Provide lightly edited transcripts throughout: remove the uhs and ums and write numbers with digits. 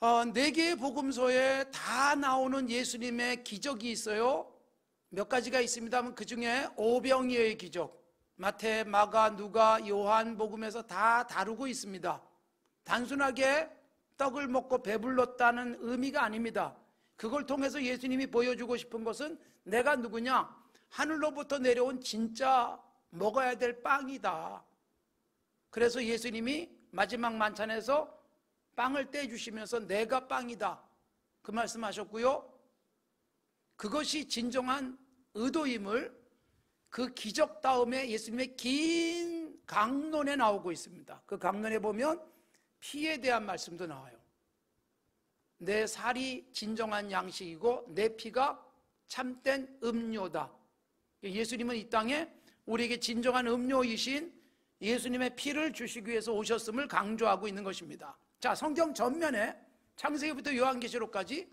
4개의 복음서에 다 나오는 예수님의 기적이 있어요. 몇 가지가 있습니다만 그 중에 오병이어의 기적, 마태, 마가, 누가, 요한 복음에서 다 다루고 있습니다. 단순하게 떡을 먹고 배불렀다는 의미가 아닙니다. 그걸 통해서 예수님이 보여주고 싶은 것은 내가 누구냐? 하늘로부터 내려온 진짜 먹어야 될 빵이다. 그래서 예수님이 마지막 만찬에서 빵을 떼주시면서 내가 빵이다, 그 말씀하셨고요. 그것이 진정한 의도임을 그 기적 다음에 예수님의 긴 강론에 나오고 있습니다. 그 강론에 보면 피에 대한 말씀도 나와요. 내 살이 진정한 양식이고 내 피가 참된 음료다. 예수님은 이 땅에 우리에게 진정한 음료이신 예수님의 피를 주시기 위해서 오셨음을 강조하고 있는 것입니다. 자, 성경 전면에 창세기부터 요한계시록까지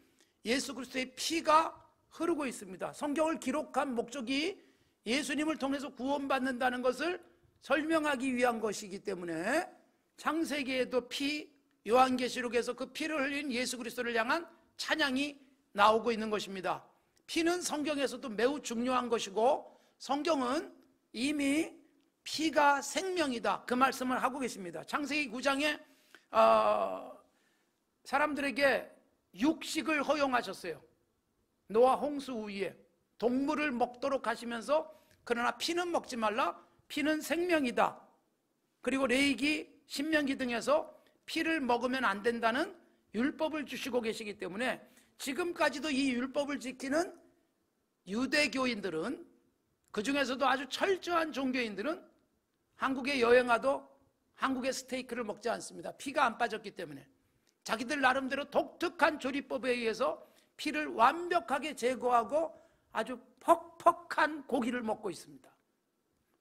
예수 그리스도의 피가 흐르고 있습니다. 성경을 기록한 목적이 예수님을 통해서 구원받는다는 것을 설명하기 위한 것이기 때문에 창세기에도 피, 요한계시록에서 그 피를 흘린 예수 그리스도를 향한 찬양이 나오고 있는 것입니다. 피는 성경에서도 매우 중요한 것이고 성경은 이미 피가 생명이다, 그 말씀을 하고 계십니다. 창세기 9장에 사람들에게 육식을 허용하셨어요. 노아 홍수 후에 동물을 먹도록 하시면서 그러나 피는 먹지 말라, 피는 생명이다. 그리고 레위기, 신명기 등에서 피를 먹으면 안 된다는 율법을 주시고 계시기 때문에 지금까지도 이 율법을 지키는 유대교인들은, 그 중에서도 아주 철저한 종교인들은 한국에 여행와도 한국의 스테이크를 먹지 않습니다. 피가 안 빠졌기 때문에. 자기들 나름대로 독특한 조리법에 의해서 피를 완벽하게 제거하고 아주 퍽퍽한 고기를 먹고 있습니다.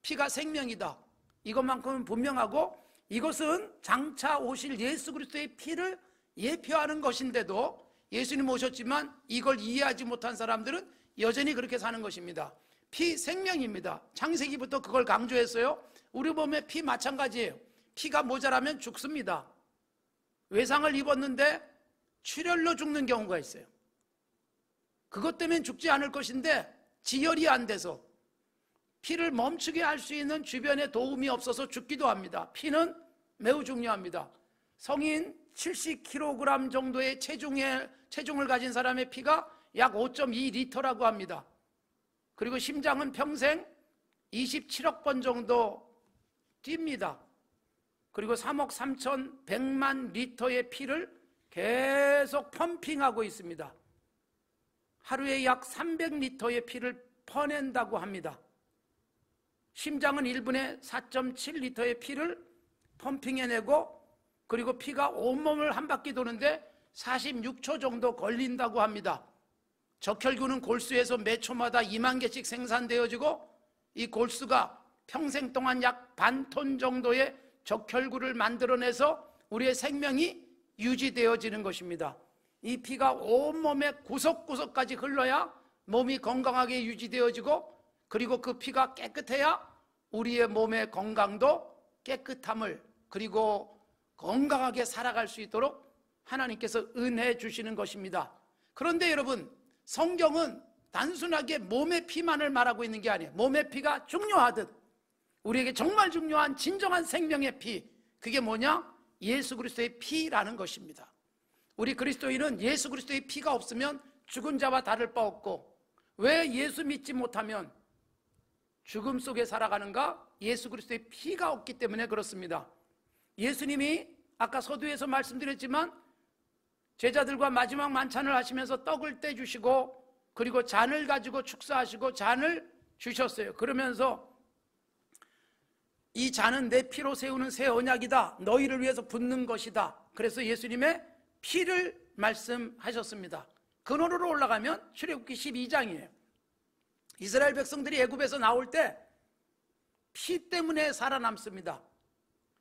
피가 생명이다, 이것만큼은 분명하고 이것은 장차 오실 예수 그리스도의 피를 예표하는 것인데도 예수님 오셨지만 이걸 이해하지 못한 사람들은 여전히 그렇게 사는 것입니다. 피 생명입니다. 창세기부터 그걸 강조했어요. 우리 몸에 피 마찬가지예요. 피가 모자라면 죽습니다. 외상을 입었는데 출혈로 죽는 경우가 있어요. 그것 때문에 죽지 않을 것인데 지혈이 안 돼서 피를 멈추게 할 수 있는 주변에 도움이 없어서 죽기도 합니다. 피는 매우 중요합니다. 성인 70kg 정도의 체중을 가진 사람의 피가 약 5.2리터라고 합니다. 그리고 심장은 평생 27억 번 정도 뜁니다. 그리고 3억 3,100만 리터의 피를 계속 펌핑하고 있습니다. 하루에 약 300리터의 피를 퍼낸다고 합니다. 심장은 1분에 4.7리터의 피를 펌핑해내고 그리고 피가 온몸을 한 바퀴 도는데 46초 정도 걸린다고 합니다. 적혈구는 골수에서 매 초마다 2만 개씩 생산되어지고 이 골수가 평생 동안 약 반 톤 정도의 적혈구를 만들어내서 우리의 생명이 유지되어지는 것입니다. 이 피가 온몸의 구석구석까지 흘러야 몸이 건강하게 유지되어지고 그리고 그 피가 깨끗해야 우리의 몸의 건강도 깨끗함을 그리고 건강하게 살아갈 수 있도록 하나님께서 은혜 주시는 것입니다. 그런데 여러분, 성경은 단순하게 몸의 피만을 말하고 있는 게 아니에요. 몸의 피가 중요하듯 우리에게 정말 중요한 진정한 생명의 피, 그게 뭐냐? 예수 그리스도의 피라는 것입니다. 우리 그리스도인은 예수 그리스도의 피가 없으면 죽은 자와 다를 바 없고, 왜 예수 믿지 못하면 죽음 속에 살아가는가? 예수 그리스도의 피가 없기 때문에 그렇습니다. 예수님이 아까 서두에서 말씀드렸지만 제자들과 마지막 만찬을 하시면서 떡을 떼주시고 그리고 잔을 가지고 축사하시고 잔을 주셨어요. 그러면서 이 잔은 내 피로 세우는 새 언약이다, 너희를 위해서 붓는 것이다. 그래서 예수님의 피를 말씀하셨습니다. 근원으로 올라가면 출애굽기 12장이에요 이스라엘 백성들이 애굽에서 나올 때 피 때문에 살아남습니다.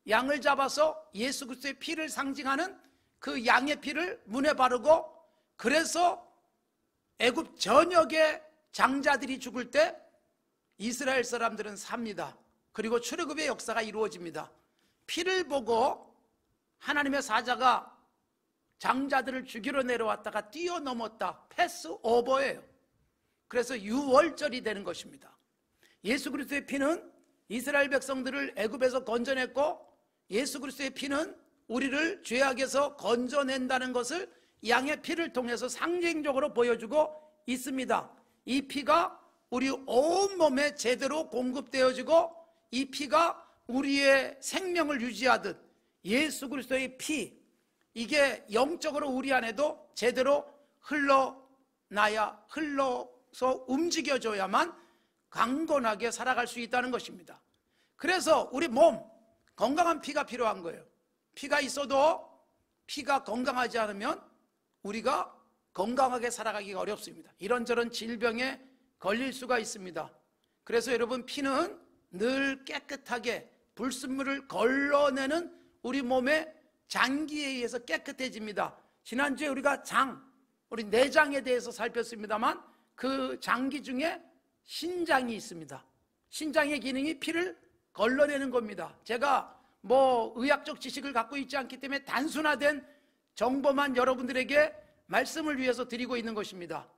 양을 잡아서 예수 그리스도의 피를 상징하는 그 양의 피를 문에 바르고, 그래서 애굽 전역의 장자들이 죽을 때 이스라엘 사람들은 삽니다. 그리고 출애굽의 역사가 이루어집니다. 피를 보고 하나님의 사자가 장자들을 죽이러 내려왔다가 뛰어넘었다. 패스 오버예요. 그래서 유월절이 되는 것입니다. 예수 그리스도의 피는 이스라엘 백성들을 애굽에서 건져냈고, 예수 그리스도의 피는 우리를 죄악에서 건져낸다는 것을 양의 피를 통해서 상징적으로 보여주고 있습니다. 이 피가 우리 온몸에 제대로 공급되어지고, 이 피가 우리의 생명을 유지하듯 예수 그리스도의 피, 이게 영적으로 우리 안에도 제대로 흘러나야, 흘러서 움직여줘야만 강건하게 살아갈 수 있다는 것입니다. 그래서 우리 몸, 건강한 피가 필요한 거예요. 피가 있어도 피가 건강하지 않으면 우리가 건강하게 살아가기가 어렵습니다. 이런저런 질병에 걸릴 수가 있습니다. 그래서 여러분, 피는 늘 깨끗하게 불순물을 걸러내는 우리 몸의 장기에 의해서 깨끗해집니다. 지난주에 우리가 우리 내장에 대해서 살폈습니다만, 그 장기 중에 신장이 있습니다. 신장의 기능이 피를 걸러내는 겁니다. 제가 의학적 지식을 갖고 있지 않기 때문에 단순화된 정보만 여러분들에게 말씀을 위해서 드리고 있는 것입니다.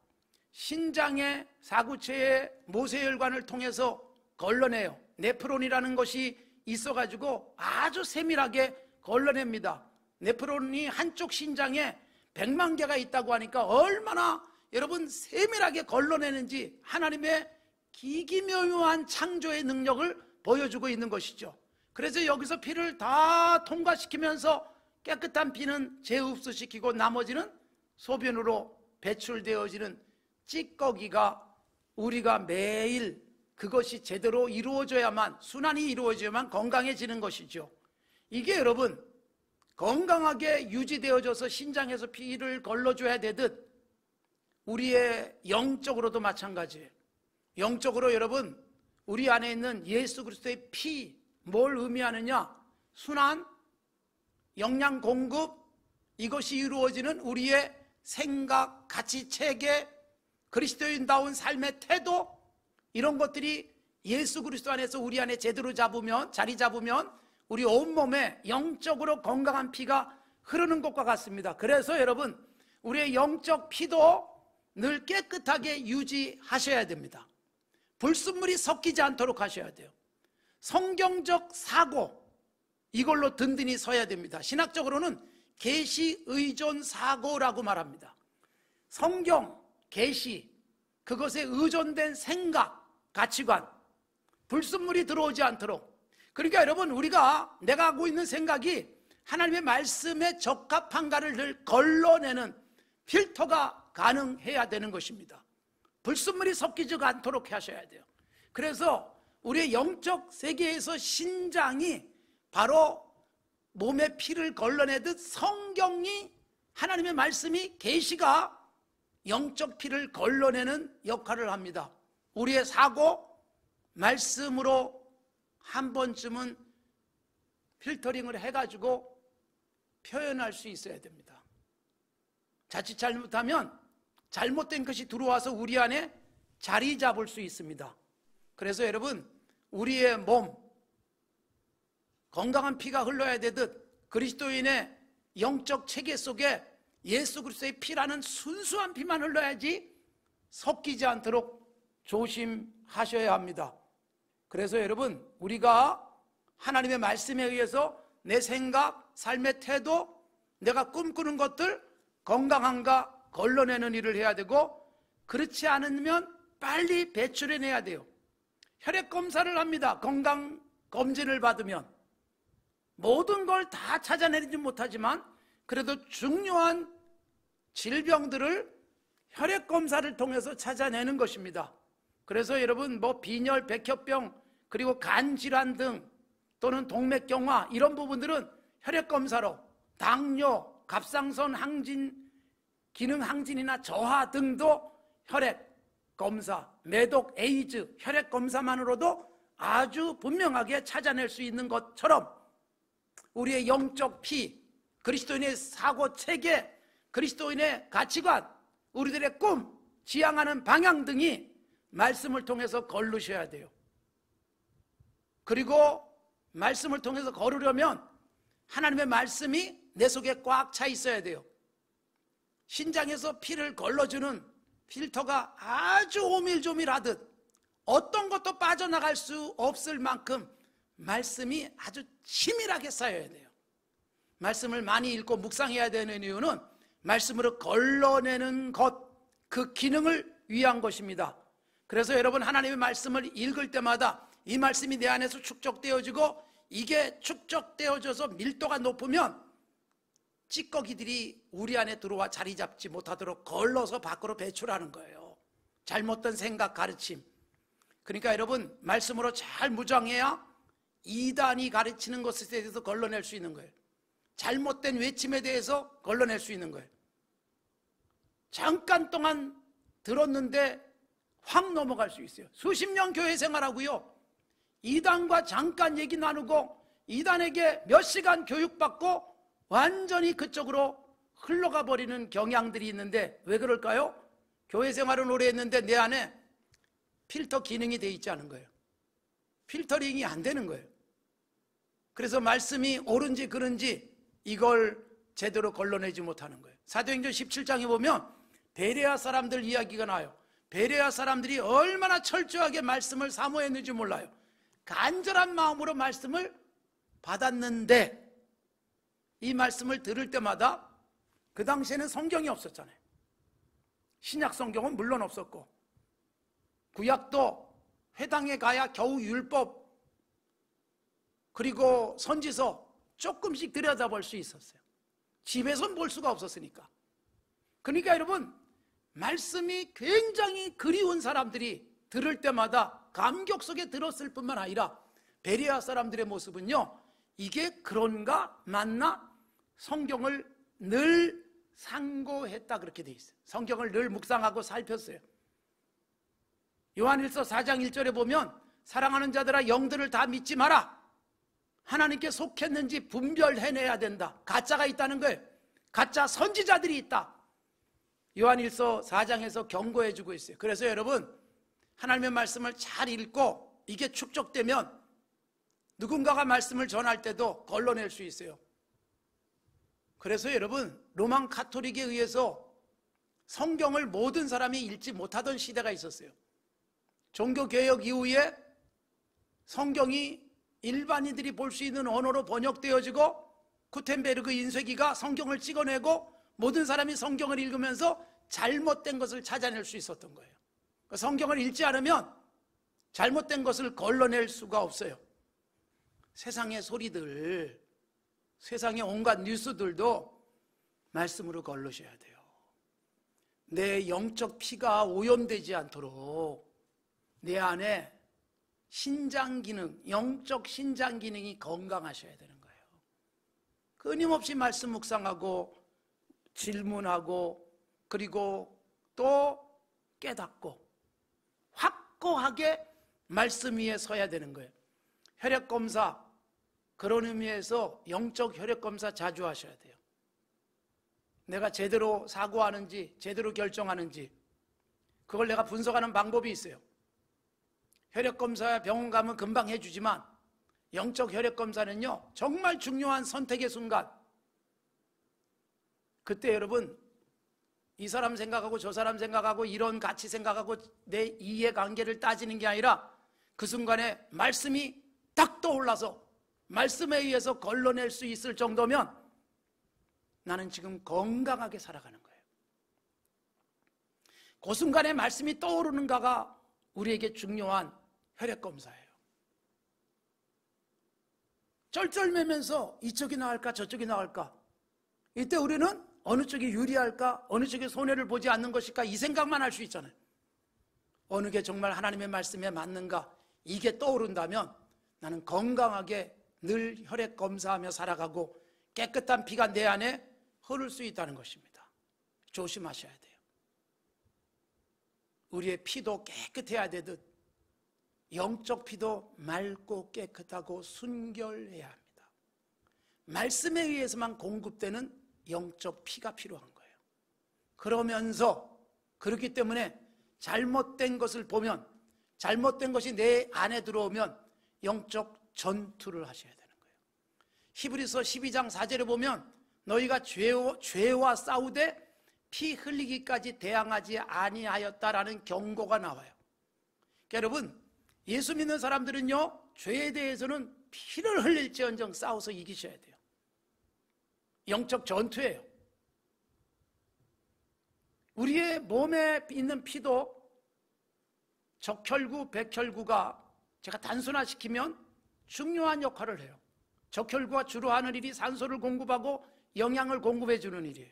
신장의 사구체의 모세혈관을 통해서 걸러내요. 네프론이라는 것이 있어가지고 아주 세밀하게 걸러냅니다. 네프론이 한쪽 신장에 100만 개가 있다고 하니까 얼마나 여러분 세밀하게 걸러내는지 하나님의 기기묘묘한 창조의 능력을 보여주고 있는 것이죠. 그래서 여기서 피를 다 통과시키면서 깨끗한 피는 재흡수시키고 나머지는 소변으로 배출되어지는 찌꺼기가 우리가 매일 그것이 제대로 이루어져야만, 순환이 이루어져야만 건강해지는 것이죠. 이게 여러분 건강하게 유지되어져서 신장에서 피를 걸러줘야 되듯 우리의 영적으로도 마찬가지예요. 영적으로 여러분, 우리 안에 있는 예수 그리스도의 피, 뭘 의미하느냐? 순환, 영양 공급, 이것이 이루어지는 우리의 생각, 가치, 체계, 그리스도인다운 삶의 태도, 이런 것들이 예수 그리스도 안에서 우리 안에 제대로 자리 잡으면 우리 온몸에 영적으로 건강한 피가 흐르는 것과 같습니다. 그래서 여러분, 우리의 영적 피도 늘 깨끗하게 유지하셔야 됩니다. 불순물이 섞이지 않도록 하셔야 돼요. 성경적 사고, 이걸로 든든히 서야 됩니다. 신학적으로는 계시 의존 사고라고 말합니다. 성경, 계시, 그것에 의존된 생각, 가치관, 불순물이 들어오지 않도록. 그러니까 여러분, 내가 하고 있는 생각이 하나님의 말씀에 적합한가를 늘 걸러내는 필터가 가능해야 되는 것입니다. 불순물이 섞이지 않도록 하셔야 돼요. 그래서 우리의 영적 세계에서 신장이 바로 몸의 피를 걸러내듯 성경이, 하나님의 말씀이, 계시가 영적 피를 걸러내는 역할을 합니다. 우리의 사고, 말씀으로 한 번쯤은 필터링을 해가지고 표현할 수 있어야 됩니다. 자칫 잘못하면 잘못된 것이 들어와서 우리 안에 자리 잡을 수 있습니다. 그래서 여러분, 우리의 몸, 건강한 피가 흘러야 되듯 그리스도인의 영적 체계 속에 예수 그리스도의 피라는 순수한 피만 흘러야지 섞이지 않도록 조심하셔야 합니다. 그래서 여러분, 우리가 하나님의 말씀에 의해서 내 생각, 삶의 태도, 내가 꿈꾸는 것들 건강한가 걸러내는 일을 해야 되고, 그렇지 않으면 빨리 배출해내야 돼요. 혈액 검사를 합니다. 건강 검진을 받으면 모든 걸 다 찾아내지 못하지만 그래도 중요한 질병들을 혈액 검사를 통해서 찾아내는 것입니다. 그래서 여러분, 빈혈, 백혈병, 그리고 간 질환 등 또는 동맥경화, 이런 부분들은 혈액 검사로, 당뇨, 갑상선 항진, 기능 항진이나 저하 등도 혈액 검사, 매독, 에이즈, 혈액 검사만으로도 아주 분명하게 찾아낼 수 있는 것처럼 우리의 영적 피, 그리스도인의 사고 체계, 그리스도인의 가치관, 우리들의 꿈, 지향하는 방향 등이 말씀을 통해서 걸르셔야 돼요. 그리고 말씀을 통해서 걸으려면 하나님의 말씀이 내 속에 꽉 차 있어야 돼요. 신장에서 피를 걸러주는 필터가 아주 오밀조밀하듯 어떤 것도 빠져나갈 수 없을 만큼 말씀이 아주 치밀하게 쌓여야 돼요. 말씀을 많이 읽고 묵상해야 되는 이유는 말씀으로 걸러내는 것, 그 기능을 위한 것입니다. 그래서 여러분, 하나님의 말씀을 읽을 때마다 이 말씀이 내 안에서 축적되어지고, 이게 축적되어져서 밀도가 높으면 찌꺼기들이 우리 안에 들어와 자리 잡지 못하도록 걸러서 밖으로 배출하는 거예요. 잘못된 생각, 가르침. 그러니까 여러분, 말씀으로 잘 무장해야 이단이 가르치는 것에 대해서 걸러낼 수 있는 거예요. 잘못된 외침에 대해서 걸러낼 수 있는 거예요. 잠깐 동안 들었는데 확 넘어갈 수 있어요. 수십 년 교회 생활하고요, 이단과 잠깐 얘기 나누고 이단에게 몇 시간 교육받고 완전히 그쪽으로 흘러가 버리는 경향들이 있는데, 왜 그럴까요? 교회 생활은 오래 했는데 내 안에 필터 기능이 돼 있지 않은 거예요. 필터링이 안 되는 거예요. 그래서 말씀이 옳은지 그른지 이걸 제대로 걸러내지 못하는 거예요. 사도행전 17장에 보면 베레아 사람들 이야기가 나와요. 베레아 사람들이 얼마나 철저하게 말씀을 사모했는지 몰라요. 간절한 마음으로 말씀을 받았는데, 이 말씀을 들을 때마다, 그 당시에는 성경이 없었잖아요. 신약 성경은 물론 없었고, 구약도 회당에 가야 겨우 율법 그리고 선지서 조금씩 들여다볼 수 있었어요. 집에서는 볼 수가 없었으니까. 그러니까 여러분, 말씀이 굉장히 그리운 사람들이 들을 때마다 감격 속에 들었을 뿐만 아니라, 베레아 사람들의 모습은요, 이게 그런가 맞나 성경을 늘 상고했다, 그렇게 돼 있어요. 성경을 늘 묵상하고 살폈어요. 요한일서 4장 1절에 보면, 사랑하는 자들아 영들을 다 믿지 마라. 하나님께 속했는지 분별해내야 된다. 가짜가 있다는 거예요. 가짜 선지자들이 있다. 요한일서 4장에서 경고해주고 있어요. 그래서 여러분, 하나님의 말씀을 잘 읽고 이게 축적되면 누군가가 말씀을 전할 때도 걸러낼 수 있어요. 그래서 여러분, 로만 카톨릭에 의해서 성경을 모든 사람이 읽지 못하던 시대가 있었어요. 종교개혁 이후에 성경이 일반인들이 볼 수 있는 언어로 번역되어지고, 구텐베르그 인쇄기가 성경을 찍어내고 모든 사람이 성경을 읽으면서 잘못된 것을 찾아낼 수 있었던 거예요. 성경을 읽지 않으면 잘못된 것을 걸러낼 수가 없어요. 세상의 소리들, 세상의 온갖 뉴스들도 말씀으로 걸러셔야 돼요. 내 영적 피가 오염되지 않도록 내 안에 신장 기능, 영적 신장 기능이 건강하셔야 되는 거예요. 끊임없이 말씀 묵상하고 질문하고, 그리고 또 깨닫고 확고하게 말씀 위에 서야 되는 거예요. 혈액검사, 그런 의미에서 영적 혈액검사 자주 하셔야 돼요. 내가 제대로 사고하는지 제대로 결정하는지, 그걸 내가 분석하는 방법이 있어요. 혈액검사 병원 가면 금방 해주지만 영적 혈액검사는요, 정말 중요한 선택의 순간, 그때 여러분, 이 사람 생각하고 저 사람 생각하고 이런 가치 생각하고 내 이해관계를 따지는 게 아니라 그 순간에 말씀이 딱 떠올라서 말씀에 의해서 걸러낼 수 있을 정도면 나는 지금 건강하게 살아가는 거예요. 그 순간에 말씀이 떠오르는가가 우리에게 중요한 혈액검사예요. 쩔쩔매면서 이쪽이 나을까 저쪽이 나을까, 이때 우리는 어느 쪽이 유리할까, 어느 쪽에 손해를 보지 않는 것일까, 이 생각만 할 수 있잖아요. 어느 게 정말 하나님의 말씀에 맞는가, 이게 떠오른다면 나는 건강하게 늘 혈액 검사하며 살아가고 깨끗한 피가 내 안에 흐를 수 있다는 것입니다. 조심하셔야 돼요. 우리의 피도 깨끗해야 되듯 영적 피도 맑고 깨끗하고 순결해야 합니다. 말씀에 의해서만 공급되는 영적 피가 필요한 거예요. 그러면서, 그렇기 때문에 잘못된 것을 보면, 잘못된 것이 내 안에 들어오면 영적 전투를 하셔야 되는 거예요. 히브리서 12장 4절에 보면, 너희가 죄와 싸우되 피 흘리기까지 대항하지 아니하였다라는 경고가 나와요. 그러니까 여러분, 예수 믿는 사람들은요, 죄에 대해서는 피를 흘릴지언정 싸워서 이기셔야 돼요. 영적 전투예요. 우리의 몸에 있는 피도 적혈구, 백혈구가 제가 단순화시키면 중요한 역할을 해요. 적혈구가 주로 하는 일이 산소를 공급하고 영양을 공급해 주는 일이에요.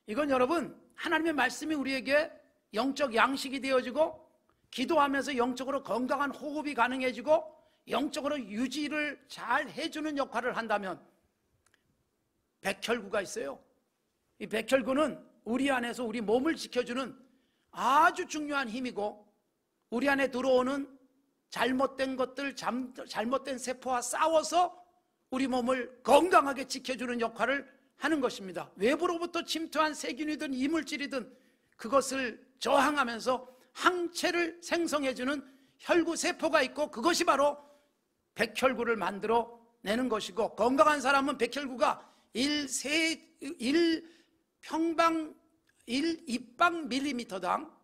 이건 여러분, 하나님의 말씀이 우리에게 영적 양식이 되어지고 기도하면서 영적으로 건강한 호흡이 가능해지고 영적으로 유지를 잘 해주는 역할을 한다면, 백혈구가 있어요. 이 백혈구는 우리 안에서 우리 몸을 지켜주는 아주 중요한 힘이고, 우리 안에 들어오는 잘못된 것들, 잘못된 세포와 싸워서 우리 몸을 건강하게 지켜주는 역할을 하는 것입니다. 외부로부터 침투한 세균이든 이물질이든 그것을 저항하면서 항체를 생성해주는 혈구 세포가 있고, 그것이 바로 백혈구를 만들어 내는 것이고, 건강한 사람은 백혈구가 1 입방 밀리미터당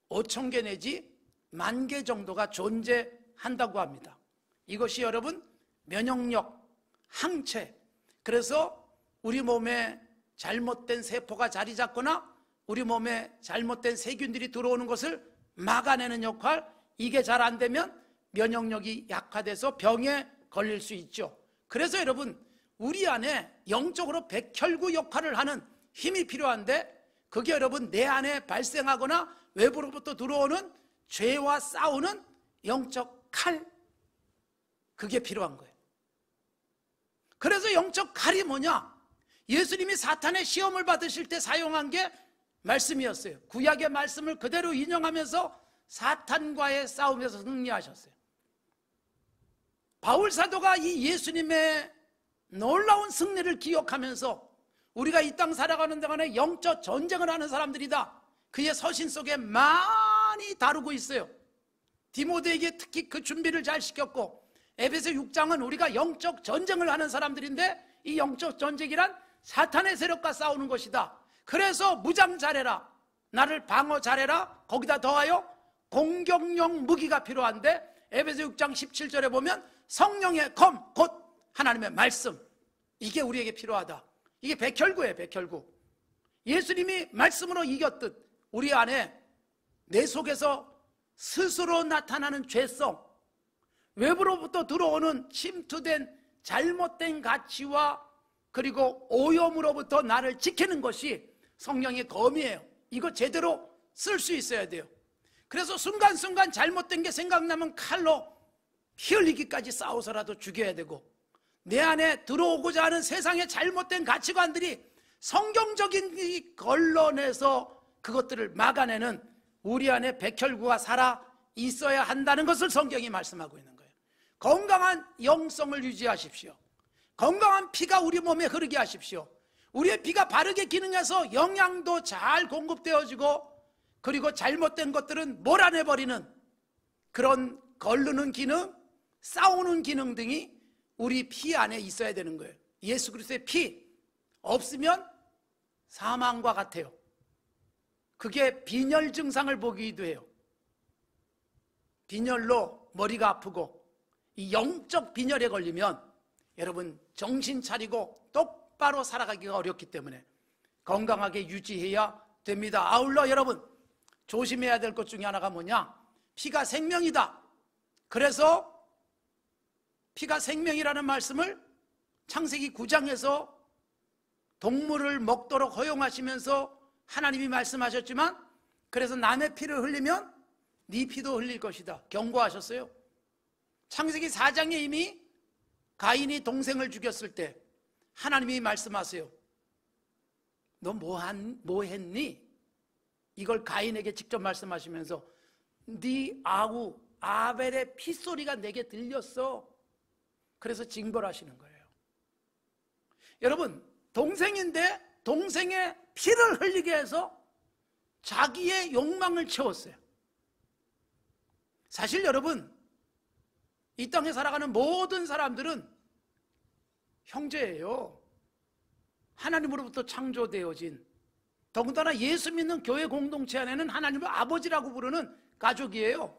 5,000개 내지 10,000개 정도가 존재한다고 합니다. 이것이 여러분 면역력, 항체, 그래서 우리 몸에 잘못된 세포가 자리 잡거나 우리 몸에 잘못된 세균들이 들어오는 것을 막아내는 역할, 이게 잘 안 되면 면역력이 약화돼서 병에 걸릴 수 있죠. 그래서 여러분, 우리 안에 영적으로 백혈구 역할을 하는 힘이 필요한데, 그게 여러분 내 안에 발생하거나 외부로부터 들어오는 죄와 싸우는 영적 칼, 그게 필요한 거예요. 그래서 영적 칼이 뭐냐? 예수님이 사탄의 시험을 받으실 때 사용한 게 말씀이었어요. 구약의 말씀을 그대로 인용하면서 사탄과의 싸움에서 승리하셨어요. 바울 사도가 이 예수님의 놀라운 승리를 기억하면서 우리가 이 땅 살아가는 동안에 영적 전쟁을 하는 사람들이다, 그의 서신 속에 많이 다루고 있어요. 디모데에게 특히 그 준비를 잘 시켰고, 에베소 6장은 우리가 영적 전쟁을 하는 사람들인데, 이 영적 전쟁이란 사탄의 세력과 싸우는 것이다. 그래서 무장 잘해라, 나를 방어 잘해라, 거기다 더하여 공격용 무기가 필요한데, 에베소 6장 17절에 보면 성령의 검, 곧 하나님의 말씀, 이게 우리에게 필요하다. 이게 백혈구예요. 백혈구. 예수님이 말씀으로 이겼듯 우리 안에 내 속에서 스스로 나타나는 죄성, 외부로부터 들어오는 침투된 잘못된 가치와 그리고 오염으로부터 나를 지키는 것이 성령의 검이에요. 이거 제대로 쓸 수 있어야 돼요. 그래서 순간순간 잘못된 게 생각나면 칼로 피 흘리기까지 싸워서라도 죽여야 되고, 내 안에 들어오고자 하는 세상의 잘못된 가치관들이 성경적인 걸러내서 그것들을 막아내는 우리 안에 백혈구가 살아 있어야 한다는 것을 성경이 말씀하고 있는 거예요. 건강한 영성을 유지하십시오. 건강한 피가 우리 몸에 흐르게 하십시오. 우리의 피가 바르게 기능해서 영양도 잘 공급되어지고, 그리고 잘못된 것들은 몰아내버리는 그런 걸르는 기능, 싸우는 기능 등이 우리 피 안에 있어야 되는 거예요. 예수 그리스도의 피 없으면 사망과 같아요. 그게 빈혈 증상을 보기도 해요. 빈혈로 머리가 아프고, 이 영적 빈혈에 걸리면 여러분 정신 차리고 똑바로 살아가기가 어렵기 때문에 건강하게 유지해야 됩니다. 아울러 여러분 조심해야 될 것 중에 하나가 뭐냐? 피가 생명이다. 그래서 피가 생명이라는 말씀을 창세기 9장에서 동물을 먹도록 허용하시면서 하나님이 말씀하셨지만, 그래서 남의 피를 흘리면 네 피도 흘릴 것이다 경고하셨어요. 창세기 4장에 이미 가인이 동생을 죽였을 때 하나님이 말씀하세요. 너 뭐 했니? 이걸 가인에게 직접 말씀하시면서 네 아우 아벨의 피소리가 내게 들렸어. 그래서 징벌 하시는 거예요. 여러분, 동생인데 동생의 피를 흘리게 해서 자기의 욕망을 채웠어요. 사실 여러분, 이 땅에 살아가는 모든 사람들은 형제예요. 하나님으로부터 창조되어진, 더군다나 예수 믿는 교회 공동체 안에는 하나님을 아버지라고 부르는 가족이에요.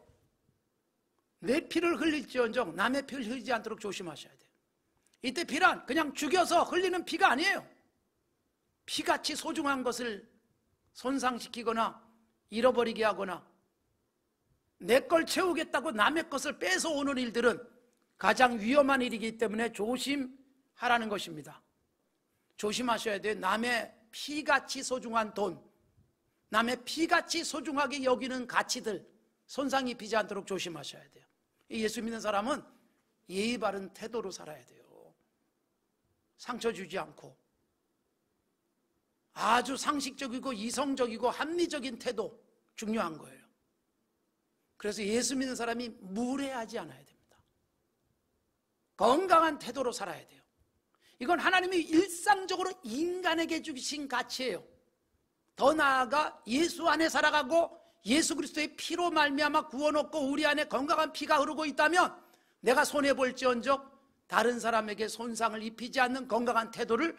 내 피를 흘릴지언정 남의 피를 흘리지 않도록 조심하셔야 돼요. 이때 피란 그냥 죽여서 흘리는 피가 아니에요. 피같이 소중한 것을 손상시키거나 잃어버리게 하거나 내 걸 채우겠다고 남의 것을 뺏어오는 일들은 가장 위험한 일이기 때문에 조심하라는 것입니다. 조심하셔야 돼요. 남의 피같이 소중한 돈, 남의 피같이 소중하게 여기는 가치들 손상 입히지 않도록 조심하셔야 돼요. 예수 믿는 사람은 예의 바른 태도로 살아야 돼요. 상처 주지 않고 아주 상식적이고 이성적이고 합리적인 태도 중요한 거예요. 그래서 예수 믿는 사람이 무례하지 않아야 됩니다. 건강한 태도로 살아야 돼요. 이건 하나님이 일상적으로 인간에게 주신 가치예요. 더 나아가 예수 안에 살아가고 예수 그리스도의 피로 말미암아 구원 얻고 우리 안에 건강한 피가 흐르고 있다면 내가 손해볼지언정 다른 사람에게 손상을 입히지 않는 건강한 태도를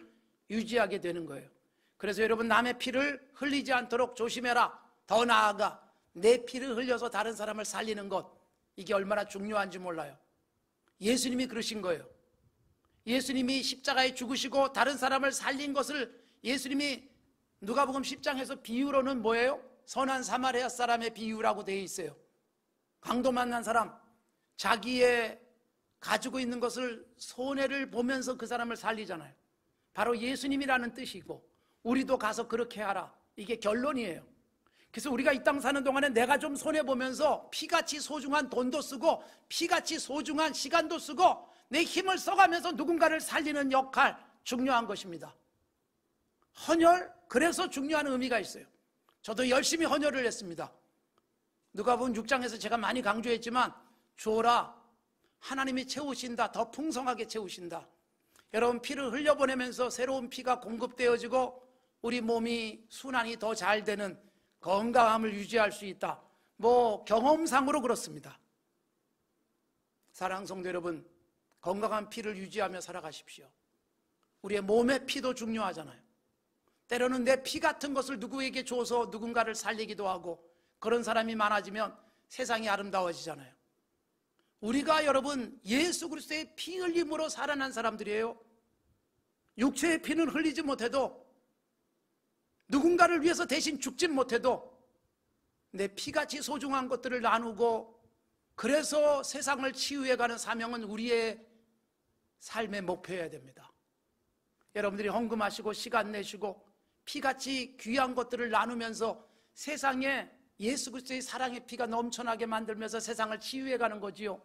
유지하게 되는 거예요. 그래서 여러분, 남의 피를 흘리지 않도록 조심해라. 더 나아가 내 피를 흘려서 다른 사람을 살리는 것, 이게 얼마나 중요한지 몰라요. 예수님이 그러신 거예요. 예수님이 십자가에 죽으시고 다른 사람을 살린 것을 예수님이 누가복음 10장에서 비유로는 뭐예요? 선한 사마리아 사람의 비유라고 되어 있어요. 강도 만난 사람, 자기의 가지고 있는 것을 손해를 보면서 그 사람을 살리잖아요. 바로 예수님이라는 뜻이고 우리도 가서 그렇게 하라, 이게 결론이에요. 그래서 우리가 이 땅 사는 동안에 내가 좀 손해보면서 피같이 소중한 돈도 쓰고 피같이 소중한 시간도 쓰고 내 힘을 써가면서 누군가를 살리는 역할, 중요한 것입니다. 헌혈, 그래서 중요한 의미가 있어요. 저도 열심히 헌혈을 했습니다. 누가복음 6장에서 제가 많이 강조했지만 주어라, 하나님이 채우신다, 더 풍성하게 채우신다. 여러분, 피를 흘려보내면서 새로운 피가 공급되어지고 우리 몸이 순환이 더 잘 되는 건강함을 유지할 수 있다. 경험상으로 그렇습니다. 사랑하는 성도 여러분, 건강한 피를 유지하며 살아가십시오. 우리의 몸의 피도 중요하잖아요. 때로는 내 피 같은 것을 누구에게 줘서 누군가를 살리기도 하고, 그런 사람이 많아지면 세상이 아름다워지잖아요. 우리가 여러분 예수 그리스도의 피 흘림으로 살아난 사람들이에요. 육체의 피는 흘리지 못해도, 누군가를 위해서 대신 죽진 못해도 내 피같이 소중한 것들을 나누고 그래서 세상을 치유해가는 사명은 우리의 삶의 목표여야 됩니다. 여러분들이 헌금하시고 시간 내시고 피같이 귀한 것들을 나누면서 세상에 예수 그리스도의 사랑의 피가 넘쳐나게 만들면서 세상을 치유해가는 거지요.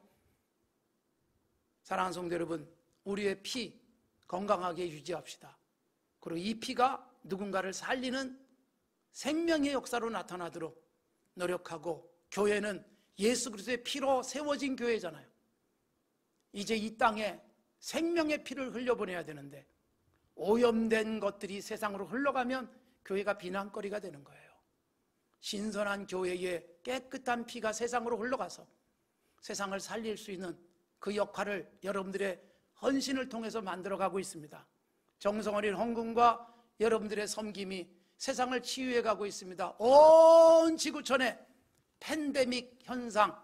사랑하는 성도 여러분, 우리의 피 건강하게 유지합시다. 그리고 이 피가 누군가를 살리는 생명의 역사로 나타나도록 노력하고, 교회는 예수 그리스도의 피로 세워진 교회잖아요. 이제 이 땅에 생명의 피를 흘려보내야 되는데 오염된 것들이 세상으로 흘러가면 교회가 비난거리가 되는 거예요. 신선한 교회에 깨끗한 피가 세상으로 흘러가서 세상을 살릴 수 있는 그 역할을 여러분들의 헌신을 통해서 만들어가고 있습니다. 정성어린 헌금과 여러분들의 섬김이 세상을 치유해가고 있습니다. 온 지구촌에 팬데믹 현상,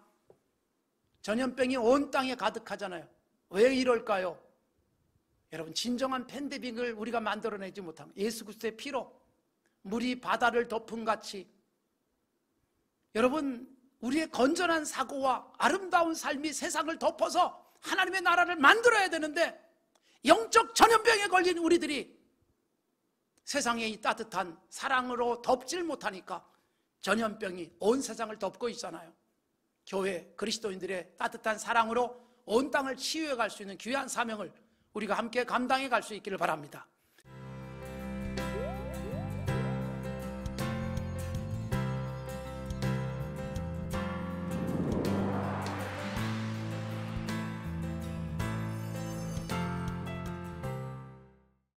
전염병이 온 땅에 가득하잖아요. 왜 이럴까요? 여러분, 진정한 팬데믹을 우리가 만들어내지 못하면 예수 그리스도의 피로 물이 바다를 덮은 같이, 여러분, 우리의 건전한 사고와 아름다운 삶이 세상을 덮어서 하나님의 나라를 만들어야 되는데 영적 전염병에 걸린 우리들이 세상의 이 따뜻한 사랑으로 덮질 못하니까 전염병이 온 세상을 덮고 있잖아요. 교회 그리스도인들의 따뜻한 사랑으로 온 땅을 치유해 갈 수 있는 귀한 사명을 우리가 함께 감당해 갈 수 있기를 바랍니다.